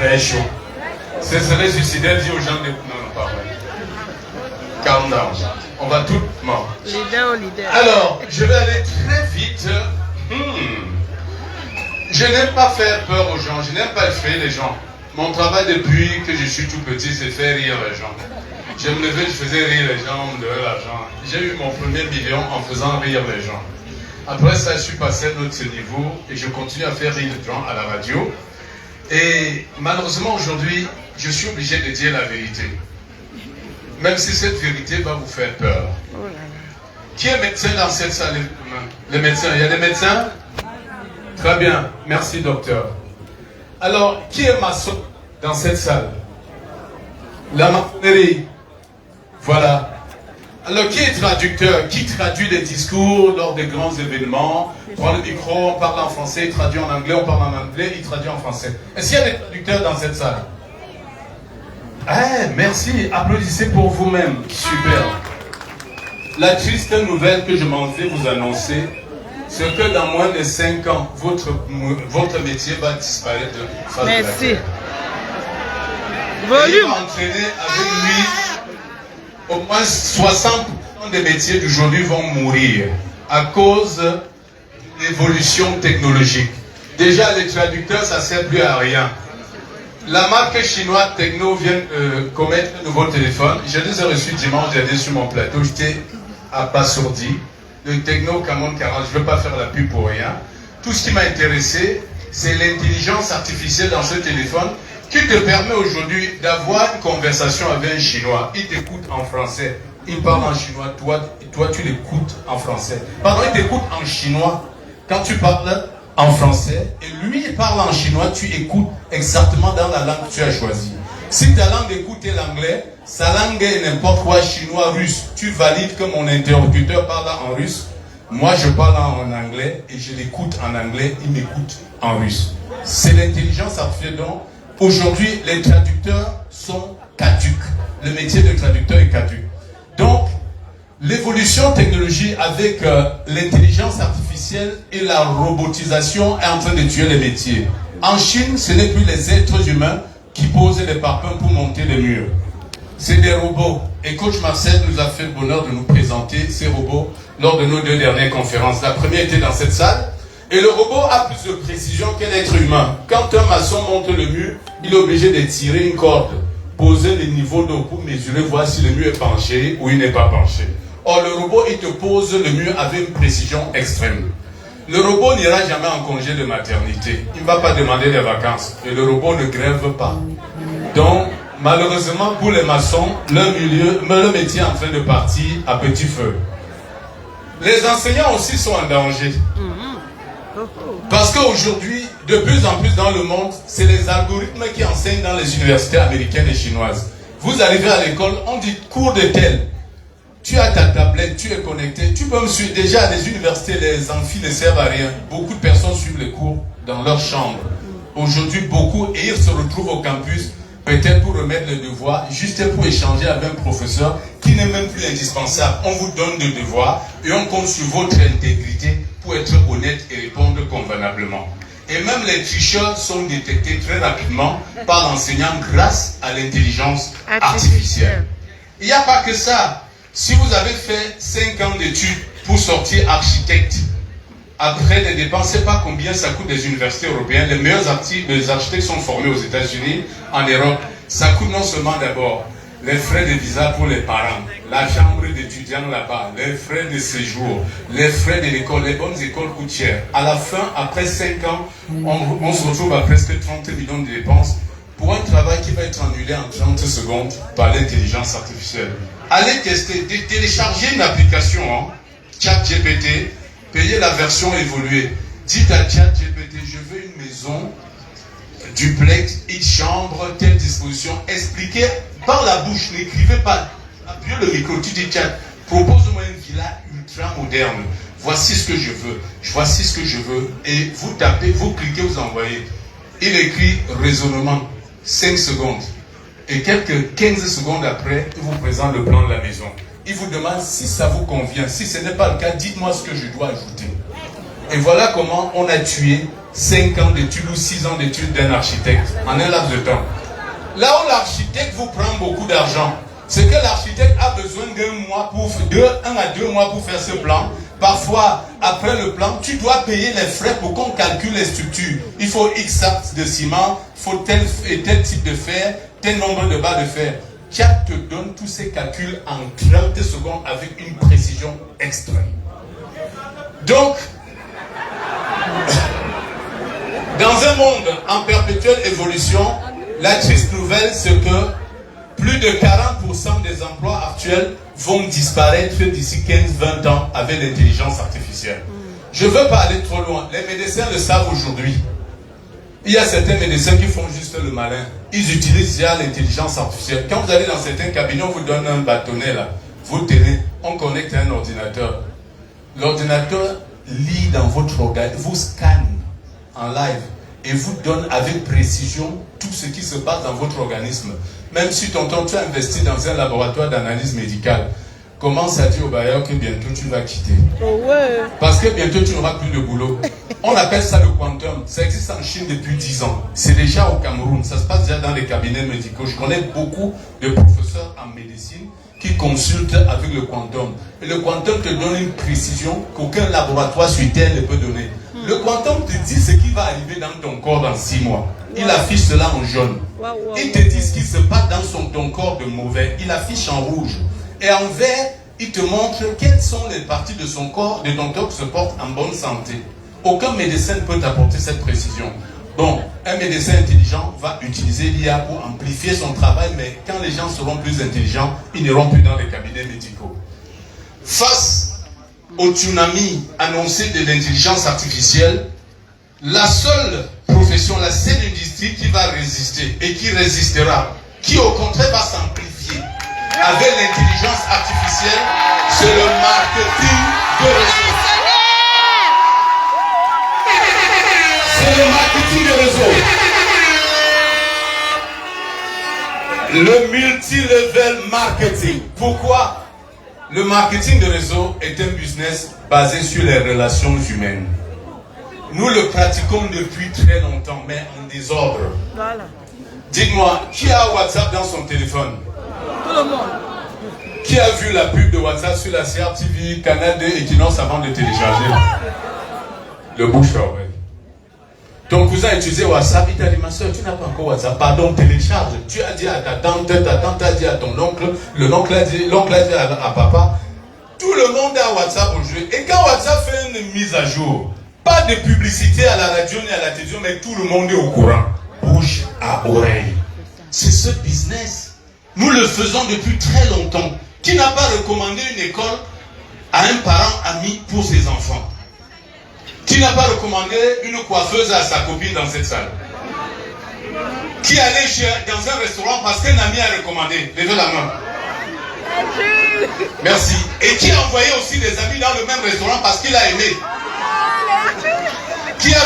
très chaud. Ce serait suicidaire de dire aux gens de... Non, pas vrai. Calm down. On va tout mort. Alors, je vais aller très vite. Je n'aime pas faire peur aux gens. Je n'aime pas effrayer les gens. Mon travail depuis que je suis tout petit, c'est faire rire les gens. Je me levais, je faisais rire les gens, on me donnait l'argent. J'ai eu mon premier million en faisant rire les gens. Après ça, je suis passé à notre niveau et je continue à faire rire les gens à la radio. Et malheureusement, aujourd'hui, je suis obligé de dire la vérité. Même si cette vérité va vous faire peur. Qui est médecin dans cette salle? Les médecins. Il y a des médecins? Très bien. Merci, docteur. Alors, qui est maçon dans cette salle? La maçonnerie. Voilà. Alors, qui est traducteur? Qui traduit les discours lors des grands événements? Prend le micro, on parle en français, il traduit en anglais, on parle en anglais, il traduit en français. Est-ce qu'il y a des traducteurs dans cette salle? Merci. Applaudissez pour vous-même. Super. La triste nouvelle que je m'en vais vous annoncer, c'est que dans moins de 5 ans, votre métier va disparaître de face de la terre. Volume. Il va entraîner avec lui au moins 60% des métiers d'aujourd'hui vont mourir à cause de l'évolution technologique. Déjà, les traducteurs, ça ne sert plus à rien. La marque chinoise Techno vient commettre un nouveau téléphone. Je les ai reçus dimanche dernier sur mon plateau. J'étais abasourdi. Le Techno Camon 40, je ne veux pas faire la pub pour rien. Tout ce qui m'a intéressé, c'est l'intelligence artificielle dans ce téléphone qui te permet aujourd'hui d'avoir une conversation avec un Chinois. Il t'écoute en français. Il parle en chinois. Toi, tu l'écoutes en français. Pardon, il t'écoute en chinois. Quand tu parles en français, et lui, il parle en chinois, tu écoutes exactement dans la langue que tu as choisie. Si ta langue d'écoute est l'anglais, sa langue est n'importe quoi, chinois, russe. Tu valides que mon interlocuteur parle en russe. Moi, je parle en anglais et je l'écoute en anglais, il m'écoute en russe. C'est l'intelligence artificielle. Donc, aujourd'hui, les traducteurs sont caducs. Le métier de traducteur est caduc. Donc, l'évolution technologique avec l'intelligence artificielle et la robotisation est en train de tuer les métiers. En Chine, ce n'est plus les êtres humains qui posent les parpaings pour monter les murs. C'est des robots. Et coach Marcel nous a fait le bonheur de nous présenter ces robots lors de nos 2 dernières conférences. La première était dans cette salle. Et le robot a plus de précision qu'un être humain. Quand un maçon monte le mur, il est obligé de tirer une corde, poser le niveau d'eau pour mesurer, voir si le mur est penché ou il n'est pas penché. Or, le robot, il te pose le mur avec une précision extrême. Le robot n'ira jamais en congé de maternité. Il ne va pas demander des vacances. Et le robot ne grève pas. Donc, malheureusement, pour les maçons, leur métier est en train de partir à petit feu. Les enseignants aussi sont en danger. Parce qu'aujourd'hui, de plus en plus dans le monde, c'est les algorithmes qui enseignent dans les universités américaines et chinoises. Vous arrivez à l'école, on dit cours de tel. Tu as ta tablette, tu es connecté, tu peux me suivre. Déjà, à les universités, les amphis ne servent à rien. Beaucoup de personnes suivent les cours dans leur chambre. Aujourd'hui, beaucoup, et ils se retrouvent au campus, peut-être pour remettre les devoirs, juste pour échanger avec un professeur qui n'est même plus indispensable. On vous donne des devoirs et on compte sur votre intégrité pour être honnête et répondre convenablement. Et même les tricheurs sont détectés très rapidement par l'enseignant grâce à l'intelligence artificielle. Il n'y a pas que ça. Si vous avez fait 5 ans d'études pour sortir architecte, après ne dépensez pas combien ça coûte des universités européennes. Les meilleurs architectes sont formés aux États-Unis, en Europe. Ça coûte non seulement d'abord les frais de visa pour les parents, la chambre d'étudiants là-bas, les frais de séjour, les frais de l'école, les bonnes écoles coûtent cher. À la fin, après 5 ans, on se retrouve à presque 30 millions de dépenses pour un travail qui va être annulé en 30 secondes par l'intelligence artificielle. Allez tester, télécharger une application, ChatGPT, payez la version évoluée. Dites à ChatGPT, je veux une maison, duplex, une chambre, telle disposition. Expliquez par la bouche, n'écrivez pas. Appuyez le micro, tu dis Chat, propose-moi une villa ultra moderne. Voici ce que je veux. Voici ce que je veux. Et vous tapez, vous cliquez, vous envoyez. Il écrit raisonnement, 5 secondes. Et quelques 15 secondes après, il vous présente le plan de la maison. Il vous demande si ça vous convient. Si ce n'est pas le cas, dites-moi ce que je dois ajouter. Et voilà comment on a tué 5 ans d'études ou 6 ans d'études d'un architecte en un laps de temps. Là où l'architecte vous prend beaucoup d'argent, c'est que l'architecte a besoin d'un à 2 mois pour faire ce plan. Parfois, après le plan, tu dois payer les frais pour qu'on calcule les structures. Il faut X sacs de ciment, il faut tel et tel type de fer, tel nombre de barres de fer. Tchad te donne tous ces calculs en 30 secondes avec une précision extrême. Donc, dans un monde en perpétuelle évolution, la triste nouvelle, c'est que plus de 40% des emplois actuels vont disparaître d'ici 15-20 ans avec l'intelligence artificielle. Je ne veux pas aller trop loin. Les médecins le savent aujourd'hui. Il y a certains médecins qui font juste le malin. Ils utilisent déjà l'intelligence artificielle. Quand vous allez dans certains cabinets, on vous donne un bâtonnet là. Vous tenez, on connecte un ordinateur. L'ordinateur lit dans votre organe, vous scanne en live et vous donne avec précision tout ce qui se passe dans votre organisme. Même si tu as investi dans un laboratoire d'analyse médicale, commence à dire au bailleur que bientôt tu vas quitter. Oh ouais. Parce que bientôt tu n'auras plus de boulot. On appelle ça le quantum. Ça existe en Chine depuis 10 ans. C'est déjà au Cameroun. Ça se passe déjà dans les cabinets médicaux. Je connais beaucoup de professeurs en médecine qui consultent avec le quantum. Et le quantum te donne une précision qu'aucun laboratoire sur Terre ne peut donner. Le quantum te dit ce qui va arriver dans ton corps dans 6 mois. Il affiche cela en jaune. Il te dit ce qui se passe dans ton corps de mauvais. Il affiche en rouge. Et en vert, il te montre quelles sont les parties de son corps, de ton corps qui se portent en bonne santé. Aucun médecin ne peut t'apporter cette précision. Bon, un médecin intelligent va utiliser l'IA pour amplifier son travail, mais quand les gens seront plus intelligents, ils n'iront plus dans les cabinets médicaux. Face au tsunami annoncé de l'intelligence artificielle, la seule profession, la seule industrie qui va résister et qui résistera, qui au contraire va s'amplifier avec l'intelligence artificielle, c'est le marketing de réseau. C'est le marketing de réseau. Le multi-level marketing. Pourquoi? Le marketing de réseau est un business basé sur les relations humaines. Nous le pratiquons depuis très longtemps, mais en désordre. Voilà. Dites-moi, qui a WhatsApp dans son téléphone? Tout le monde. Qui a vu la pub de WhatsApp sur la CRTV, Canal 2 et Equinox avant de télécharger? Le bouche-oreille. Ton cousin a utilisé WhatsApp, il t'a dit, ma soeur, tu n'as pas encore WhatsApp, pardon, télécharge. Tu as dit à ta tante a dit à ton oncle, l'oncle a dit à papa. Tout le monde a WhatsApp aujourd'hui. Et quand WhatsApp fait une mise à jour, pas de publicité à la radio ni à la télévision, mais tout le monde est au courant. Bouche à oreille. C'est ce business. Nous le faisons depuis très longtemps. Qui n'a pas recommandé une école à un parent ami pour ses enfants? Qui n'a pas recommandé une coiffeuse à sa copine dans cette salle? Qui allait dans un restaurant parce qu'un ami a recommandé? Levez la main. Merci. Et qui a envoyé aussi des amis dans le même restaurant parce qu'il a aimé? Qui a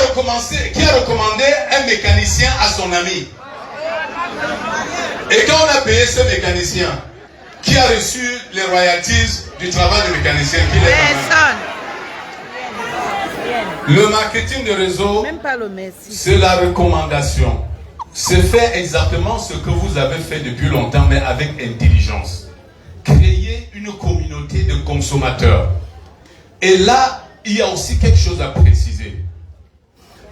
recommandé un mécanicien à son ami? Et quand on a payé ce mécanicien, qui a reçu les royalties du travail du mécanicien? Personne. Le marketing de réseau, Même pas le merci. c'est la recommandation. C'est faire exactement ce que vous avez fait depuis longtemps, mais avec intelligence. Créer une communauté de consommateurs. Et là, il y a aussi quelque chose à préciser.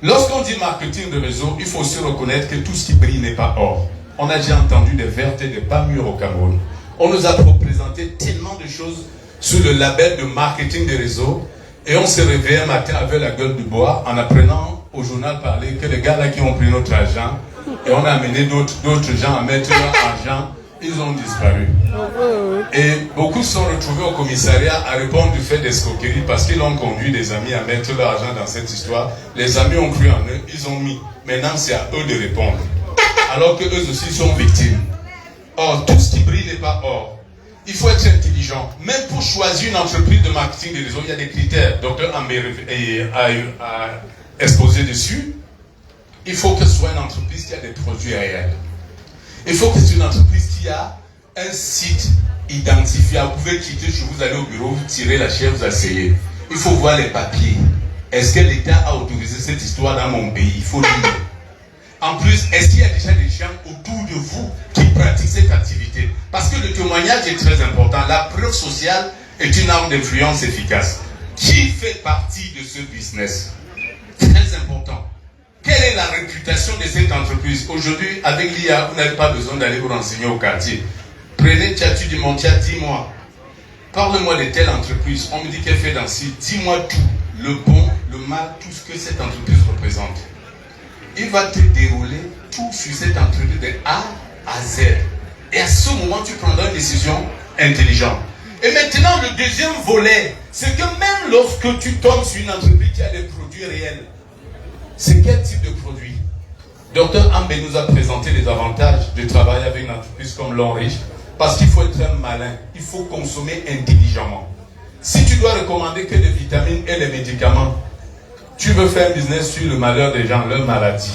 Lorsqu'on dit marketing de réseau, il faut aussi reconnaître que tout ce qui brille n'est pas or. On a déjà entendu des vertes et des pas mûres au Cameroun. On nous a présenté tellement de choses sous le label de marketing de réseau. Et on s'est réveillé un matin avec la gueule du bois en apprenant au journal parler que les gars là qui ont pris notre argent et on a amené d'autres gens à mettre leur argent, ils ont disparu. Et beaucoup se sont retrouvés au commissariat à répondre du fait d'escroquerie parce qu'ils ont conduit des amis à mettre leur argent dans cette histoire. Les amis ont cru en eux, ils ont mis. Maintenant c'est à eux de répondre. Alors que eux aussi sont victimes. Or, tout ce qui brille n'est pas or. Il faut être intelligent. Même pour choisir une entreprise de marketing de réseau, il y a des critères. Docteur Amber a exposé dessus. Il faut que ce soit une entreprise qui a des produits réels. Il faut que ce soit une entreprise qui a un site identifié. Vous pouvez quitter chez vous, aller au bureau, vous tirez la chaise, vous asseyez. Il faut voir les papiers. Est-ce que l'État a autorisé cette histoire dans mon pays? Il faut le dire. En plus, est-ce qu'il y a déjà des gens autour de vous qui pratiquent cette activité? Parce que le témoignage est très important. La preuve sociale est une arme d'influence efficace. Qui fait partie de ce business? Très important. Quelle est la réputation de cette entreprise? Aujourd'hui, avec l'IA, vous n'avez pas besoin d'aller vous renseigner au quartier. Prenez Tchatu du Montia, dis-moi. Parle-moi de telle entreprise. On me dit qu'elle fait dans ci. Dis-moi tout. Le bon, le mal, tout ce que cette entreprise représente. Il va te dérouler tout sur cette entreprise de A à Z. Et à ce moment, tu prendras une décision intelligente. Et maintenant, le deuxième volet, c'est que même lorsque tu tombes sur une entreprise qui a des produits réels, c'est quel type de produit? Dr Ambé nous a présenté les avantages de travailler avec une entreprise comme L'Enriche, parce qu'il faut être très malin, il faut consommer intelligemment. Si tu dois recommander que des vitamines et des médicaments, tu veux faire un business sur le malheur des gens, leur maladie.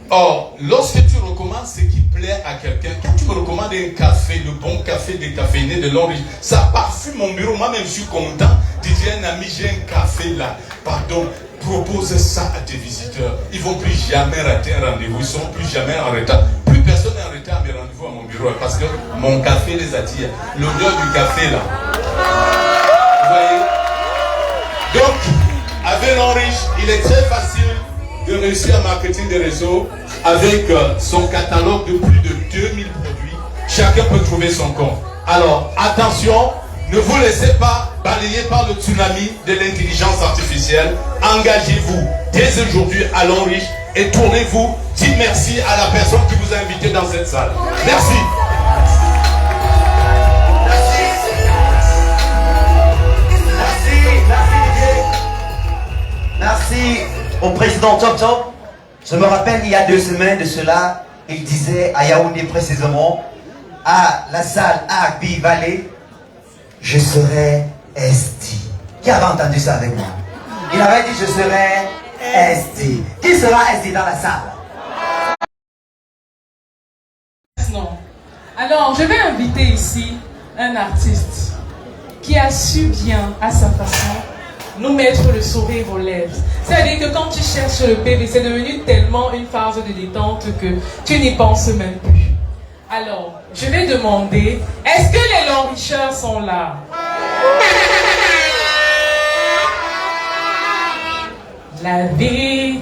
Or, lorsque tu recommandes ce qui plaît à quelqu'un, quand tu me recommandes un café, le bon café décaféiné de L'Enriche, ça parfume mon bureau, moi-même je suis content de dire un ami, j'ai un café là, pardon, propose ça à tes visiteurs. Ils ne vont plus jamais rater un rendez-vous, ils ne seront plus jamais en retard. Plus personne n'est en retard à mes rendez-vous à mon bureau, parce que mon café les attire. L'odeur du café là. Vous voyez? Donc, avec L'Enriche, il est très facile de réussir à marketer des réseaux avec son catalogue de plus de 2000 produits. Chacun peut trouver son compte. Alors, attention, ne vous laissez pas balayer par le tsunami de l'intelligence artificielle. Engagez-vous dès aujourd'hui à L'Enriche et tournez-vous. Dites merci à la personne qui vous a invité dans cette salle. Merci. Merci au président Top Top. Je me rappelle il y a 2 semaines de cela, il disait à Yaoundé précisément, à la salle Agbi Valley, je serai SD. Qui avait entendu ça avec moi? Il avait dit je serai SD. Qui sera SD dans la salle? Non. Alors, je vais inviter ici un artiste qui a su bien, à sa façon, nous mettre le sourire aux lèvres. C'est-à-dire que quand tu cherches le PV, c'est devenu tellement une phase de détente que tu n'y penses même plus. Alors, je vais demander, est-ce que les L'Enricheurs sont là? La vie